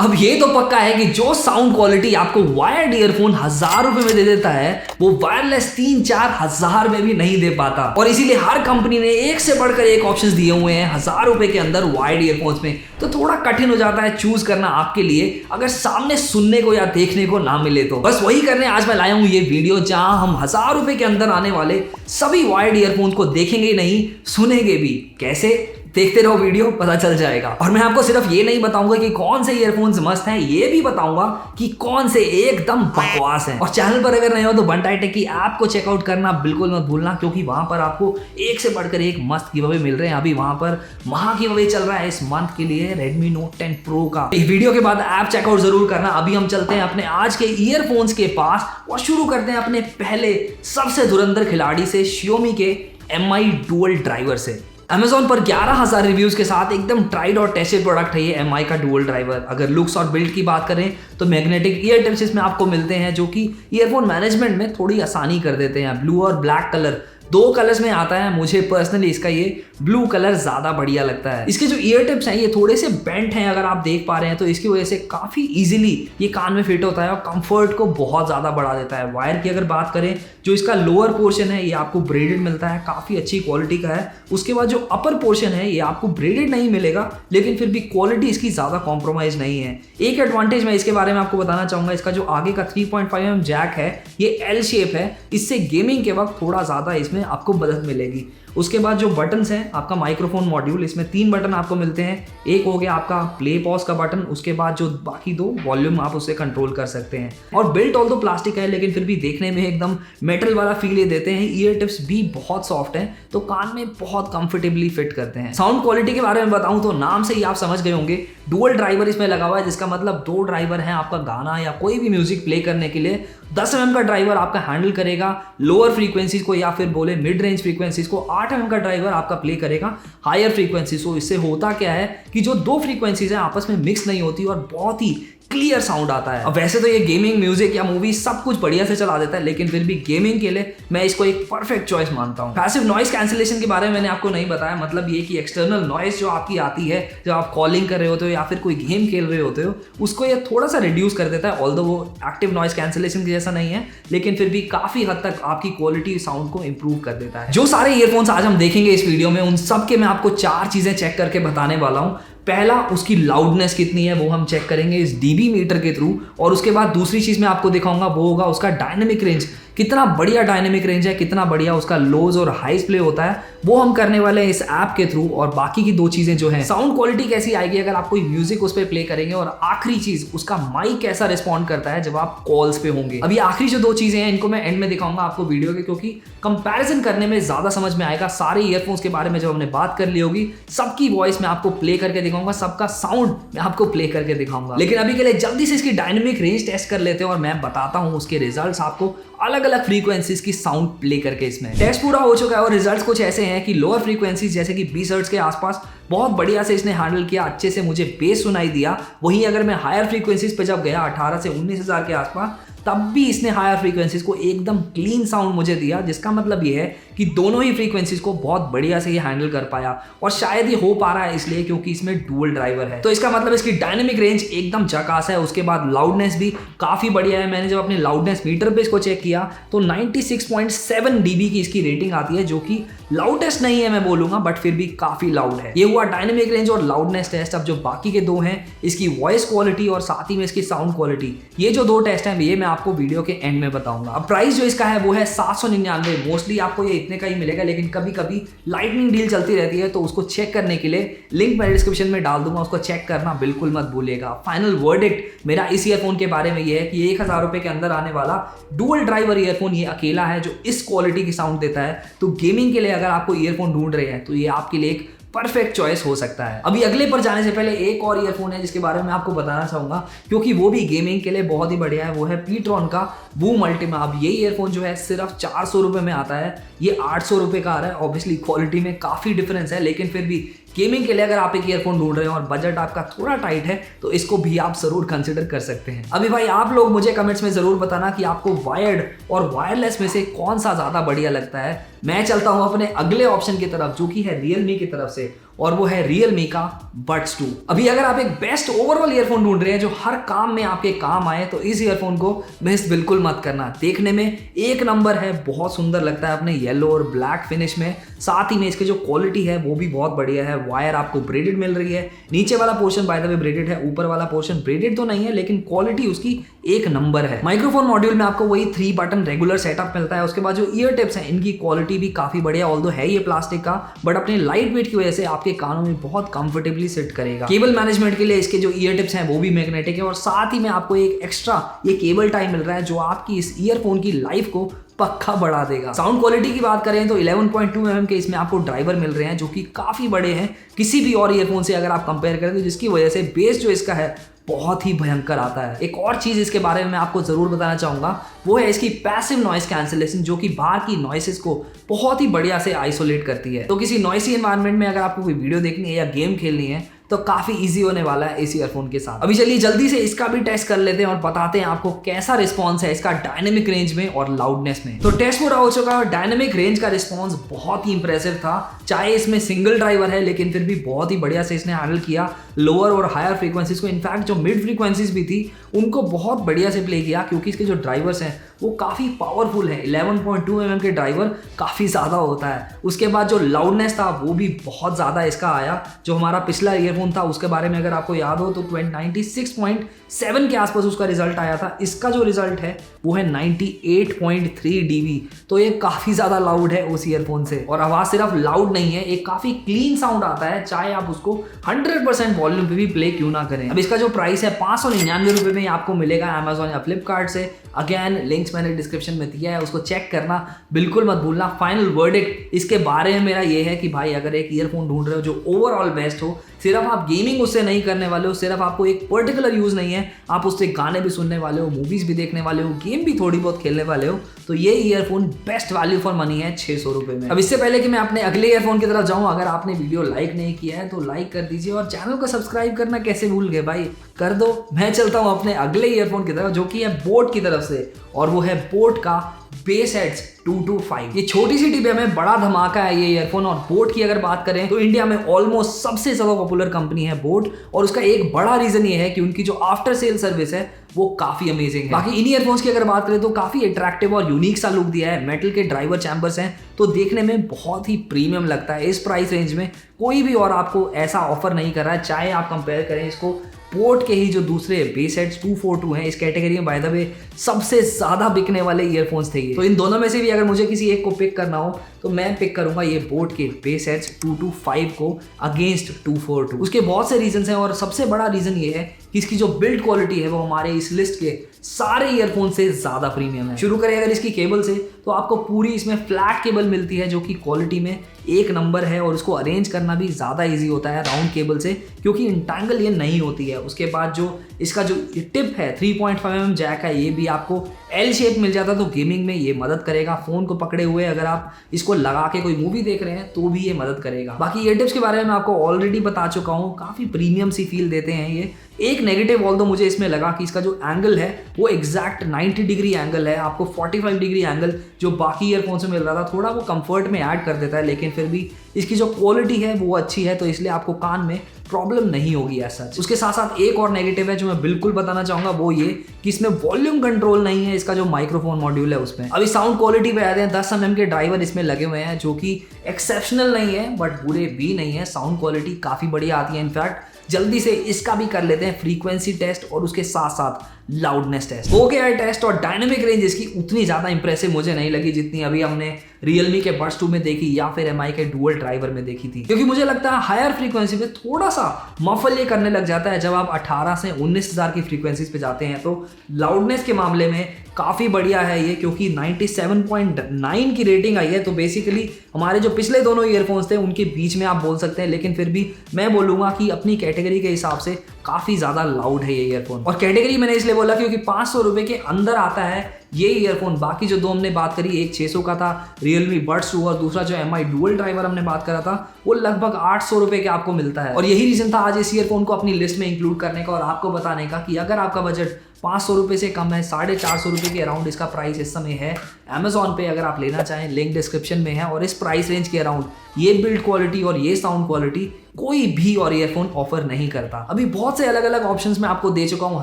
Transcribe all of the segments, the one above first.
अब ये तो पक्का है कि जो साउंड क्वालिटी आपको वायर्ड ईयरफोन 1000 रुपए में दे देता है वो वायरलेस 3-4 हजार में भी नहीं दे पाता। और इसीलिए हर कंपनी ने एक से बढ़कर एक ऑप्शंस दिए हुए हैं 1000 रुपए के अंदर वायर्ड ईयरफोन्स में। तो थोड़ा कठिन हो जाता है चूज करना आपके लिए अगर सामने सुनने को या देखने को ना मिले तो। बस वही करने आज मैं लाया हूं ये वीडियो जहां हम 1000 रुपए के अंदर आने वाले सभी वायर्ड ईयरफोन्स को देखेंगे नहीं, सुनेंगे भी। कैसे? देखते रहो वीडियो, पता चल जाएगा। और मैं आपको सिर्फ ये नहीं बताऊंगा कि कौन से ईयरफोन्स मस्त हैं, ये भी बताऊंगा कि कौन से एकदम बकवास हैं। और चैनल पर अगर नए हो तो बंटाई टेक की ऐप को चेकआउट करना बिल्कुल मत भूलना, क्योंकि वहां पर आपको एक से बढ़कर एक मस्त गिव अवे मिल रहे हैं। अभी वहां पर महा गिव अवे चल रहा है इस मंथ के लिए Redmi Note 10 Pro का। इस वीडियो के बाद ऐप चेकआउट जरूर करना। अभी हम चलते हैं अपने आज के ईयरफोन्स के पास और शुरू करते हैं अपने पहले सबसे धुरंधर खिलाड़ी से, Xiaomi के Mi डुअल ड्राइवर से। Amazon पर 11,000 रिव्यूज के साथ एकदम ट्राइड और टेस्टेड प्रोडक्ट है ये Mi का डुअल ड्राइवर। अगर लुक्स और बिल्ड की बात करें तो मैग्नेटिक ईयर टिप्स इसमें आपको मिलते हैं जो कि ईयरफोन मैनेजमेंट में थोड़ी आसानी कर देते हैं। ब्लू और ब्लैक कलर दो कलर्स में आता है। मुझे पर्सनली इसका ये ब्लू कलर ज्यादा बढ़िया लगता है। इसके जो ईयर टिप्स हैं ये थोड़े से बेंट हैं, अगर आप देख पा रहे हैं तो इसकी वजह से काफी इजीली ये कान में फिट होता है और कंफर्ट को बहुत ज्यादा बढ़ा देता है। वायर की अगर बात करें, जो इसका लोअर पोर्शन है ये आपको ब्रेडेड मिलता है, काफी अच्छी क्वालिटी का है। उसके बाद जो अपर पोर्शन है ये आपको ब्रेडेड नहीं मिलेगा, लेकिन फिर भी क्वालिटी इसकी ज्यादा कॉम्प्रोमाइज नहीं है। एक एडवांटेज मैं इसके बारे में आपको बताना चाहूंगा, इसका जो आगे का 3.5mm जैक है ये L शेप है। इससे गेमिंग के वक्त थोड़ा ज्यादा इसमें आपको मदद मिलेगी। उसके बाद जो बटन्स हैं, आपका माइक्रोफोन मॉड्यूल, इसमें 3 बटन आपको मिलते हैं। एक हो गया आपका प्ले पॉज का बटन, उसके बाद जो बाकी 2 वॉल्यूम आप उससे कंट्रोल कर सकते हैं। और बिल्ट ऑल तो प्लास्टिक है लेकिन फिर भी देखने में एकदम मेटल वाला फील ये देते हैं। ईयर टिप्स भी बहुत सॉफ्ट हैं तो कान में बहुत कंफर्टेबली फिट करते हैं। साउंड क्वालिटी के बारे में बताऊं तो नाम से ही आप समझ गए होंगे, डुअल ड्राइवर इसमें लगा हुआ है, जिसका मतलब 2 ड्राइवर हैं आपका गाना या कोई भी म्यूजिक प्ले करने के लिए। 10 mm का ड्राइवर आपका हैंडल करेगा लोअर फ्रीक्वेंसीज को, या फिर बोले मिड रेंज फ्रीक्वेंसीज को। 8 mm का ड्राइवर आपका प्ले करेगा हायर फ्रीक्वेंसीज को। इससे होता क्या है कि जो 2 फ्रीक्वेंसीज हैं आपस में मिक्स नहीं होती और बहुत ही क्लियर साउंड आता है। अब वैसे तो ये गेमिंग, म्यूजिक या मूवी सब कुछ बढ़िया से चला देता है, लेकिन फिर भी गेमिंग के लिए मैं इसको एक परफेक्ट चॉइस मानता हूँ। पैसिव नॉइस कैंसिलेशन के बारे में मैंने आपको नहीं बताया, मतलब ये कि एक्सटर्नल नॉइस जो आपकी आती है जब आप कॉलिंग कर रहे होते हो या फिर कोई गेम खेल रहे होते हो, उसको ये थोड़ा सा रिड्यूस कर देता है। ऑल्दो वो एक्टिव नॉइस कैंसिलेशन के जैसा नहीं है, लेकिन फिर भी काफी हद तक आपकी क्वालिटी साउंड को इंप्रूव कर देता है। जो सारे ईयरफोन्स आज हम देखेंगे इस वीडियो में, उन सब के मैं आपको 4 चीजें चेक करके बताने वाला हूँ। पहला, उसकी लाउडनेस कितनी है वो हम चेक करेंगे इस डीबी मीटर के थ्रू। और उसके बाद दूसरी चीज मैं आपको दिखाऊंगा वो होगा उसका डायनेमिक रेंज, कितना बढ़िया डायनेमिक रेंज है, कितना बढ़िया उसका लोज और हाईस प्ले होता है, वो हम करने वाले हैं इस ऐप के थ्रू। और बाकी की 2 चीजें जो है, साउंड क्वालिटी कैसी आएगी अगर आप कोई म्यूजिक उस पर प्ले करेंगे, और आखिरी चीज उसका माइक कैसा रिस्पॉन्ड करता है जब आप कॉल्स पे होंगे। अभी आखिरी जो 2 चीजें हैं इनको मैं एंड में दिखाऊंगा आपको वीडियो के, क्योंकि कंपैरिजन करने में ज्यादा समझ में आएगा। सारे ईयरफोन्स के बारे में जब हमने बात कर ली होगी, सबकी वॉइस मैं आपको प्ले करके दिखाऊंगा, सबका साउंड मैं आपको प्ले करके दिखाऊंगा। लेकिन अभी के लिए जल्दी से इसकी डायनेमिक रेंज टेस्ट कर लेते हैं और मैं बताता हूं उसके रिजल्ट्स आपको अलग अलग फ्रीक्वेंसीज की साउंड प्ले करके। इसमें टेस्ट पूरा हो चुका है और रिजल्ट्स कुछ ऐसे हैं कि लोअर फ्रीक्वेंसीज जैसे कि 20 हर्ट्ज के आसपास बहुत बढ़िया से इसने हैंडल किया, अच्छे से मुझे बेस सुनाई दिया। वहीं अगर मैं हायर फ्रीक्वेंसीज पे जब गया 18 से 19,000 के आसपास, तब भी इसने हायर फ्रीक्वेंसीज को एकदम क्लीन साउंड मुझे दिया, जिसका मतलब ये है कि दोनों ही फ्रीक्वेंसीज को बहुत बढ़िया से ये हैंडल कर पाया। और शायद ये हो पा रहा है इसलिए क्योंकि इसमें डुअल ड्राइवर है, तो इसका मतलब इसकी डायनेमिक रेंज एकदम झकास है। उसके बाद लाउडनेस भी काफी बढ़िया है। मैंने जब अपने लाउडनेस मीटर पे इसको चेक किया तो 96.7 dB की इसकी रेटिंग आती है, जो कि लाउडेस्ट नहीं है मैं बोलूंगा, बट फिर भी काफी लाउड है। ये हुआ डायनेमिक रेंज और लाउडनेस टेस्ट। अब जो बाकी के 2 हैं, इसकी वॉइस क्वालिटी और साथ ही में इसकी साउंड क्वालिटी, ये जो 2 टेस्ट हैं ये मैं आपको वीडियो के एंड में बताऊंगा। अब प्राइस जो इसका है वो है 799। मोस्टली आपको ये इतने का ही मिलेगा, लेकिन कभी कभी लाइटनिंग डील चलती रहती है, तो उसको चेक करने के लिए लिंक मैं डिस्क्रिप्शन में डाल दूंगा, उसको चेक करना बिल्कुल मत भूलिएगा। फाइनल वर्डिक्ट मेरा इस ईयरफोन के बारे में ये है कि 1000 रुपए के अंदर आने वाला डुअल ड्राइवर ईयरफोन ये अकेला है जो इस क्वालिटी की साउंड देता है। तो गेमिंग के लिए अगर आपको ईयरफोन ढूंढ रहे हैं तो ये आपके लिए एक परफेक्ट चॉइस हो सकता है। अभी अगले पर जाने से पहले एक और ईयरफोन है जिसके बारे में आपको बताना चाहूंगा, क्योंकि वो भी गेमिंग के लिए बहुत ही बढ़िया है। वो है पीट्रॉन का बूम अल्टीमा। अब ये ईयरफोन जो है सिर्फ 400 रुपए में आता है, ये 800 रुपए का आ रहा है। ऑब्वियसली क्वालिटी में काफी डिफरेंस है, लेकिन फिर भी गेमिंग के लिए अगर आप एक ईयरफोन ढूंढ रहे हैं और बजट आपका थोड़ा टाइट है तो इसको भी आप जरूर कंसिडर कर सकते हैं। अभी भाई आप लोग मुझे कमेंट्स में जरूर बताना कि आपको वायर्ड और वायरलेस में से कौन सा ज्यादा बढ़िया लगता है। मैं चलता हूं अपने अगले ऑप्शन की तरफ जो कि है Realme की तरफ से, और वो है Realme का Buds 2। अभी अगर आप एक बेस्ट ओवरऑल ईयरफोन ढूंढ रहे हैं जो हर काम में आपके काम आए तो इस ईयरफोन को मिस बिल्कुल मत करना। देखने में एक नंबर है, बहुत सुंदर लगता है अपने येलो और ब्लैक फिनिश में। साथ ही में इसकी जो क्वालिटी है वो भी बहुत बढ़िया है। वायर आपको ब्रेडेड मिल रही है, नीचे वाला portion by the way breaded है, ऊपर वाला पोर्शन ब्रेडेड तो नहीं है लेकिन क्वालिटी उसकी एक नंबर है। माइक्रोफोन मॉड्यूल में आपको वही 3 बटन रेगुलर सेटअप मिलता है। उसके बाद जो ईयर टिप्स हैं इनकी क्वालिटी भी काफी बढ़िया, ऑल्दो है ये प्लास्टिक का बट अपने लाइट वेट की वजह से आपके कानों में बहुत कंफर्टेबली सेट करेगा। केबल मैनेजमेंट के लिए इसके जो ईयर टिप्स हैं वो भी मैग्नेटिक है और साथ ही में आपको एक एक्स्ट्रा ये केबल टाई मिल रहा है जो आपकी इस ईयरफोन की लाइफ को पक्का बढ़ा देगा। साउंड क्वालिटी की बात करें तो 11.2 mm के इसमें आपको ड्राइवर मिल रहे हैं जो कि काफी बड़े हैं किसी भी और ईयरफोन से अगर आप कंपेयर करें तो, जिसकी वजह से बेस जो इसका है बहुत ही भयंकर आता है। एक और चीज इसके बारे में मैं आपको जरूर बताना चाहूंगा वो है इसकी पैसिव नॉइस कैंसिलेशन जो कि बाहर की नॉइसेस को बहुत ही बढ़िया से आइसोलेट करती है। तो किसी नॉइसी एनवायरनमेंट में अगर आपको कोई वीडियो देखनी है या गेम खेलनी है तो काफी इजी होने वाला है इस ईयरफोन के साथ। अभी चलिए जल्दी से इसका भी टेस्ट कर लेते हैं और बताते हैं आपको कैसा रिस्पॉन्स है इसका डायनेमिक रेंज में और लाउडनेस में। तो टेस्ट पूरा हो चुका है और डायनेमिक रेंज का रिस्पॉन्स बहुत ही इंप्रेसिव था। चाहे इसमें सिंगल ड्राइवर है लेकिन फिर भी बहुत ही बढ़िया से इसने हैंडल किया लोअर और हायर फ्रीक्वेंसीज को। इनफैक्ट जो मिड फ्रीक्वेंसीज भी थी उनको बहुत बढ़िया से प्ले किया क्योंकि इसके जो ड्राइवर्स हैं वो काफ़ी पावरफुल है। 11.2 mm के ड्राइवर काफ़ी ज़्यादा होता है। उसके बाद जो लाउडनेस था वो भी बहुत ज़्यादा इसका आया। जो हमारा पिछला ईयरफोन था उसके बारे में अगर आपको याद हो तो 96.7 के आसपास उसका रिजल्ट आया था। इसका जो रिजल्ट है वो है 98.3 dB। तो ये काफ़ी ज़्यादा लाउड है उस ईयरफोन से। और आवाज़ सिर्फ लाउड नहीं है, एक काफ़ी क्लीन साउंड आता है चाहे आप उसको 100% वॉल्यूम पे भी प्ले क्यों ना करें। अब इसका जो प्राइस है 599 रुपये में आपको मिलेगा अमेजॉन या फ्लिपकार्ट से। अगेन लिंक्स मैंने डिस्क्रिप्शन में दिया है, उसको चेक करना बिल्कुल मत भूलना। फाइनल वर्डिक्ट इसके बारे में मेरा ये है कि भाई अगर एक ईयरफोन ढूंढ रहे हो जो ओवरऑल बेस्ट हो, सिर्फ आप गेमिंग उससे नहीं करने वाले हो, सिर्फ आपको एक पर्टिकुलर यूज नहीं है, आप उससे गाने भी सुनने वाले हो, मूवीज भी देखने वाले हो, गेम भी थोड़ी बहुत खेलने वाले हो, तो ये earphone best value for money है 600 रुपये में। अब इससे पहले कि मैं अपने अगले ईयरफोन की तरफ जाऊं, अगर आपने वीडियो लाइक नहीं किया है तो लाइक कर दीजिए और चैनल को सब्सक्राइब करना कैसे भूल गए भाई, कर दो। मैं चलता हूं अपने अगले ईयरफोन की तरफ जो कि है बोट की तरफ से और वो है बोट का बेसहेड्स 225। ये छोटी सी डिब्बे में बड़ा धमाका है ये ईयरफोन। और बोट की अगर बात करें तो इंडिया में ऑलमोस्ट सबसे ज्यादा पॉपुलर कंपनी है बोट और उसका एक बड़ा रीजन ये है कि उनकी जो आफ्टर सेल सर्विस है वो काफी अमेजिंग है। बाकी इन ईयरफोन्स की अगर बात करें तो काफी अट्रैक्टिव और यूनिक सा लुक दिया है। मेटल के ड्राइवर चैम्बर्स हैं तो देखने में बहुत ही प्रीमियम लगता है। इस प्राइस रेंज में कोई भी और आपको ऐसा ऑफर नहीं कर रहा है। चाहे आप कंपेयर करें इसको बोट के ही जो दूसरे बेसहेड्स 242 हैं इस कैटेगरी में, बाय द वे सबसे ज्यादा बिकने वाले ईयरफोन्स थे ये। तो इन दोनों में से भी अगर मुझे किसी एक को पिक करना हो तो मैं पिक करूंगा ये बोट के बेसहेड्स 225 को अगेंस्ट 242। उसके बहुत से रीजंस हैं और सबसे बड़ा रीजन ये है कि इसकी जो बिल्ड क्वालिटी है वो हमारे इस लिस्ट के सारे ईयरफोन से ज्यादा प्रीमियम है। शुरू करें अगर इसकी केबल से तो आपको पूरी इसमें फ्लैट केबल मिलती है जो कि क्वालिटी में एक नंबर है और उसको अरेंज करना भी ज़्यादा इजी होता है राउंड केबल से क्योंकि इंटैंगल ये नहीं होती है। उसके बाद जो इसका जो टिप है 3.5 mm जैक है, ये भी आपको एल शेप मिल जाता है तो गेमिंग में ये मदद करेगा। फोन को पकड़े हुए अगर आप इसको लगा के कोई मूवी देख रहे हैं तो भी ये मदद करेगा। बाकी ईयर टिप्स के बारे में मैं आपको ऑलरेडी बता चुका हूँ, काफ़ी प्रीमियम सी फील देते हैं ये। एक नेगेटिव ऑल्दो मुझे इसमें लगा कि इसका जो एंगल है वो एग्जैक्ट 90 डिग्री एंगल है। आपको 45 डिग्री एंगल जो बाकी ईयरफोन से मिल रहा था थोड़ा वो कंफर्ट में ऐड कर देता है, लेकिन फिर भी इसकी जो क्वालिटी है वो अच्छी है तो इसलिए आपको कान में प्रॉब्लम नहीं होगी ऐसा। उसके साथ साथ एक और नेगेटिव है जो मैं बिल्कुल बताना चाहूंगा वो ये कि इसमें वॉल्यूम कंट्रोल नहीं है इसका जो माइक्रोफोन मॉड्यूल है उसमें। अभी साउंड क्वालिटी पे आते हैं, 10 mm के ड्राइवर इसमें लगे हुए हैं जो कि एक्सेप्शनल नहीं है बट बुरे भी नहीं है। साउंड क्वालिटी काफ़ी बढ़िया आती है। इनफैक्ट जल्दी से इसका भी कर लेते हैं फ्रीक्वेंसी टेस्ट और उसके साथ साथ लाउडनेस टेस्ट। हो गया है टेस्ट और डायनेमिक रेंज इसकी उतनी ज़्यादा इंप्रेसिव मुझे नहीं लगी जितनी अभी हमने Realme के Buds 2 में देखी या फिर MI के डुअल ड्राइवर में देखी थी, क्योंकि मुझे लगता है हायर फ्रीक्वेंसी पे थोड़ा सा मफल ये करने लग जाता है जब आप 18 से 19,000 की फ्रीक्वेंसीज पे जाते हैं। तो लाउडनेस के मामले में काफ़ी बढ़िया है ये क्योंकि 97.9 की रेटिंग आई है। तो बेसिकली हमारे जो पिछले दोनों ईयरफोन्स थे उनके बीच में आप बोल सकते हैं, लेकिन फिर भी मैं बोलूँगा कि अपनी कैटेगरी के हिसाब से काफ़ी ज़्यादा लाउड है ये ईयरफोन। और कैटेगरी मैंने इसलिए बोला क्योंकि 500 रुपये के अंदर आता है ये ईयरफोन। बाकी जो दो हमने बात करी, एक 600 का था Realme Buds 2 और दूसरा जो MI डुअल ड्राइवर हमने बात करा था वो लगभग 800 रुपये के आपको मिलता है। और यही रीजन था आज इस ईयरफोन को अपनी लिस्ट में इंक्लूड करने का और आपको बताने का कि अगर आपका बजट 500 से कम है, 450 के अराउंड इसका प्राइस इस समय है। अमेजॉन पे अगर आप लेना चाहें, लिंक डिस्क्रिप्शन में है। और इस प्राइस रेंज के अराउंड ये बिल्ड क्वालिटी और ये साउंड क्वालिटी कोई भी और ईयरफोन ऑफर नहीं करता। अभी बहुत से अलग अलग ऑप्शंस मैं आपको दे चुका हूँ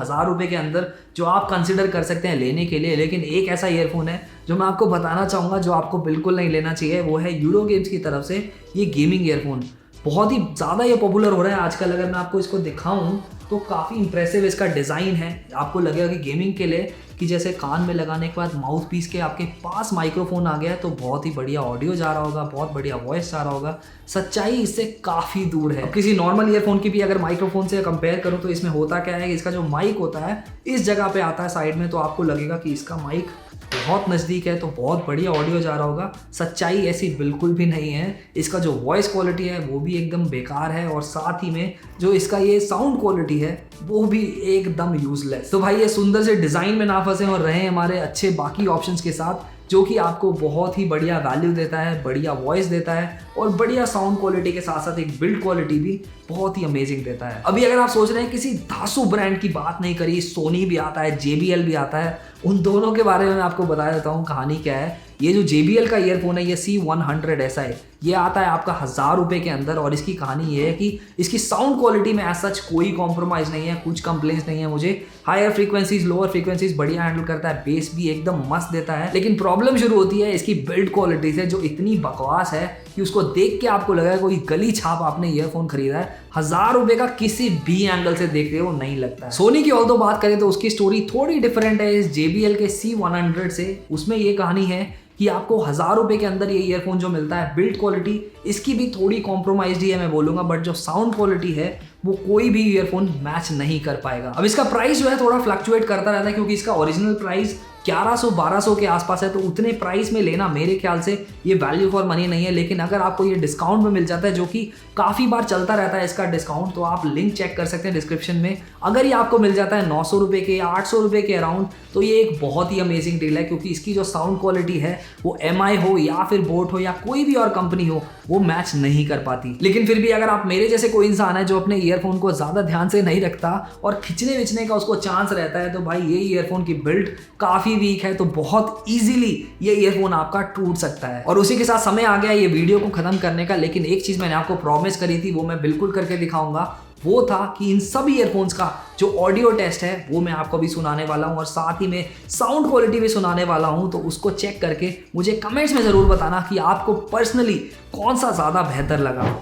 1000 रुपये के अंदर, जो आप कंसिडर कर सकते हैं लेने के लिए। लेकिन एक ऐसा ईयरफोन है जो मैं आपको बताना चाहूँगा जो आपको बिल्कुल नहीं लेना चाहिए, वो है यूडो गेम्स की तरफ से ये गेमिंग ईयरफोन। बहुत ही ज़्यादा ये पॉपुलर हो रहा है आजकल। अगर मैं आपको इसको दिखाऊं तो काफ़ी इंप्रेसिव इसका डिज़ाइन है। आपको लगेगा कि गेमिंग के लिए कि जैसे कान में लगाने के बाद माउथ पीस के आपके पास माइक्रोफोन आ गया है, तो बहुत ही बढ़िया ऑडियो जा रहा होगा, बहुत बढ़िया वॉइस जा रहा होगा। सच्चाई इससे काफ़ी दूर है। अब किसी नॉर्मल ईयरफोन की भी अगर माइक्रोफोन से कंपेयर करूँ तो इसमें होता क्या है कि इसका जो माइक होता है इस जगह पे आता है साइड में, तो आपको लगेगा कि इसका माइक बहुत नज़दीक है, तो बहुत बढ़िया ऑडियो जा रहा होगा। सच्चाई ऐसी बिल्कुल भी नहीं है। इसका जो वॉइस क्वालिटी है वो भी एकदम बेकार है, और साथ ही में जो इसका ये साउंड क्वालिटी है वो भी एकदम यूजलेस। तो भाई ये सुंदर से डिज़ाइन में ना फंसे और रहें हमारे अच्छे बाकी ऑप्शंस के साथ, जो कि आपको बहुत ही बढ़िया वैल्यू देता है, बढ़िया वॉइस देता है और बढ़िया साउंड क्वालिटी के साथ साथ एक बिल्ड क्वालिटी भी बहुत ही अमेजिंग देता है। अभी अगर आप सोच रहे हैं किसी धासु ब्रांड की बात नहीं करी, सोनी भी आता है, JBL भी आता है, उन दोनों के बारे में मैं आपको बता देता हूँ कहानी क्या है। ये जो JBL का ईयरफोन है, ये C100 SI, ये आता है आपका 1000 रुपये के अंदर। और इसकी कहानी ये है कि इसकी साउंड क्वालिटी में एज सच कोई कॉम्प्रोमाइज़ नहीं है, कुछ कंप्लेंट्स नहीं है मुझे। हायर फ्रीक्वेंसीज, लोअर फ्रीक्वेंसीज बढ़िया हैंडल करता है, बेस भी एकदम मस्त देता है। लेकिन प्रॉब्लम शुरू होती है इसकी बिल्ड क्वालिटी से, जो इतनी बकवास है कि उसको देख के आपको लगा कोई गली छाप आपने ईयरफोन खरीदा है। 1000 रुपये का किसी भी एंगल से देखते हो नहीं लगता है। सोनी की ऑल्दो बात करें तो उसकी स्टोरी थोड़ी डिफरेंट है इस JBL के C100 से। उसमें ये कहानी है कि आपको 1000 रुपये के अंदर ये ईयरफोन जो मिलता है, बिल्ड क्वालिटी इसकी भी थोड़ी कॉम्प्रोमाइज ही है मैं बोलूँगा, बट जो साउंड क्वालिटी है वो कोई भी ईयरफोन मैच नहीं कर पाएगा। अब इसका प्राइस जो है थोड़ा फ्लक्चुएट करता रहता है, क्योंकि इसका ओरिजिनल प्राइस 1100-1200 के आसपास है, तो उतने प्राइस में लेना मेरे ख्याल से ये वैल्यू फॉर मनी नहीं है। लेकिन अगर आपको ये डिस्काउंट में मिल जाता है, जो कि काफ़ी बार चलता रहता है इसका डिस्काउंट, तो आप लिंक चेक कर सकते हैं डिस्क्रिप्शन में। अगर ये आपको मिल जाता है 900 रुपये के या 800 रुपये के अराउंड, तो ये एक बहुत ही अमेजिंग डील है, क्योंकि इसकी जो साउंड क्वालिटी है वो MI हो या फिर बोट हो या कोई भी और कंपनी हो, वो मैच नहीं कर पाती। लेकिन फिर भी अगर आप मेरे जैसे कोई इंसान है जो अपने ईयरफोन को ज़्यादा ध्यान से नहीं रखता और खिंचने विचने का उसको चांस रहता है, तो भाई ये ईयरफोन की बिल्ड काफ़ी वीक है, तो बहुत इजीली ये ईयरफोन आपका टूट सकता है। और उसी के साथ समय आ गया ये वीडियो को खत्म करने का। लेकिन एक चीज़ मैंने आपको प्रॉमिस करी थी, वो मैं बिल्कुल करके दिखाऊंगा। वो था कि इन सभी ईयरफोन्स का जो ऑडियो टेस्ट है वो मैं आपको भी सुनाने वाला हूँ, और साथ ही में साउंड क्वालिटी भी सुनाने वाला हूँ। तो उसको चेक करके मुझे कमेंट्स में ज़रूर बताना कि आपको पर्सनली कौन सा ज़्यादा बेहतर लगा।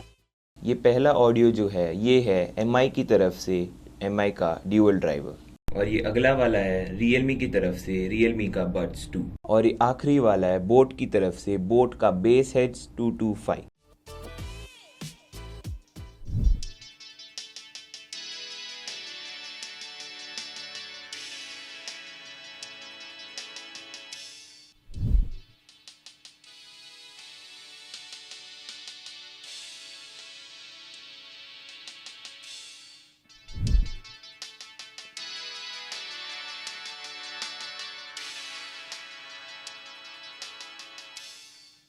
ये पहला ऑडियो जो है ये है MI की तरफ से, MI का ड्यूअल ड्राइवर। और ये अगला वाला है Realme की तरफ से, Realme का Buds 2। और ये आखिरी वाला है बोट की तरफ से, बोट का बेस हेड्स 225।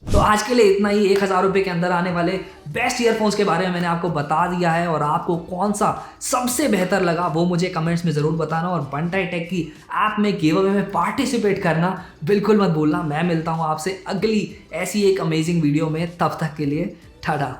तो आज के लिए इतना ही। 1000 रुपये के अंदर आने वाले बेस्ट ईयरफोन्स के बारे में मैंने आपको बता दिया है, और आपको कौन सा सबसे बेहतर लगा वो मुझे कमेंट्स में ज़रूर बताना। और बंटाई टेक की ऐप में गिव अवे में पार्टिसिपेट करना बिल्कुल मत भूलना। मैं मिलता हूँ आपसे अगली ऐसी एक अमेजिंग वीडियो में, तब तक के लिए टाटा।